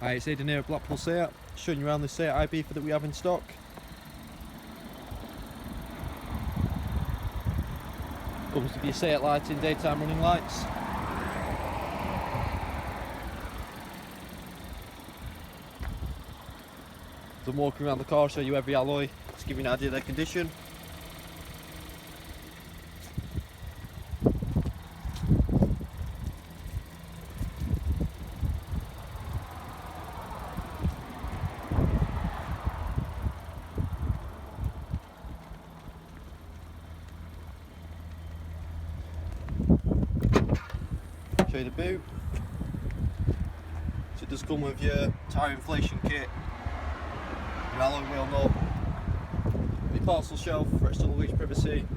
Hi, it's Aidan here at Blackpool SEAT, showing you around the SEAT Ibiza that we have in stock. Comes with your SEAT lighting, daytime running lights. So I'm walking around the car, show you every alloy, just give you an idea of their condition. Show you the boot. So it does come with your tyre inflation kit, your alloy wheel nut, your parcel shelf for extra luggage privacy.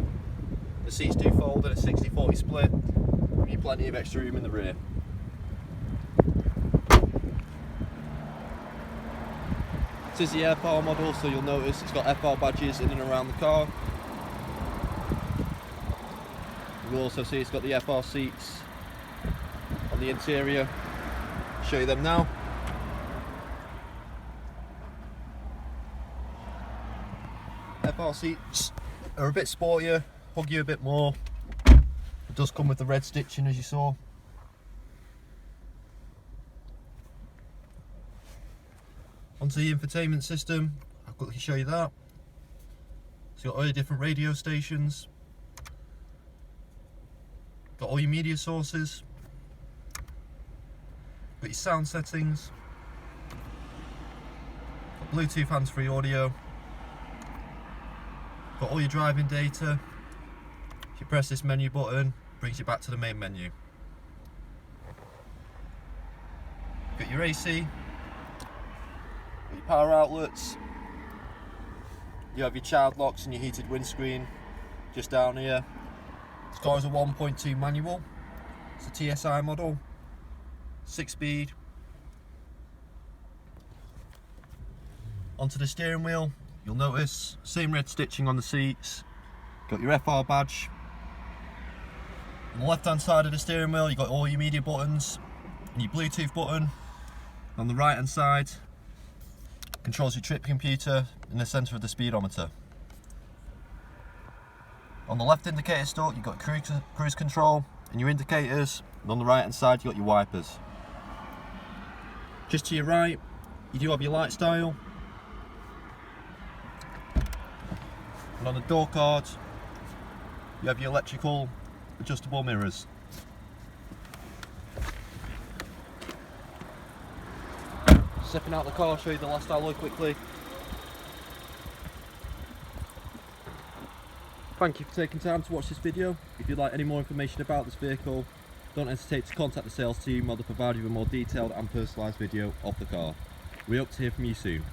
The seats do fold in a 60-40 split, with you plenty of extra room in the rear. This is the air power model, so you'll notice it's got FR badges in and around the car. You'll also see it's got the FR seats on the interior. Show you them now. FR seats are a bit sportier, hug you a bit more. It does come with the red stitching, as you saw. Onto the infotainment system, I'll quickly show you that. So you've got all your different radio stations, got all your media sources, got your sound settings, got Bluetooth hands-free audio, got all your driving data. If you press this menu button, it brings you back to the main menu. Got your AC, got your power outlets, you have your child locks and your heated windscreen just down here. This car is a 1.2 manual, it's a TSI model, 6-speed. Onto the steering wheel, you'll notice same red stitching on the seats, got your FR badge. On the left hand side of the steering wheel you've got all your media buttons and your Bluetooth button. On the right hand side controls your trip computer in the centre of the speedometer. On the left indicator stalk you've got cruise control and your indicators, and on the right hand side you've got your wipers. Just to your right you do have your light style, and on the door card you have your electrical adjustable mirrors. Stepping out the car, I'll show you the last alloy quickly. Thank you for taking time to watch this video. If you'd like any more information about this vehicle, don't hesitate to contact the sales team, or they'll provide you with a more detailed and personalised video of the car. We hope to hear from you soon.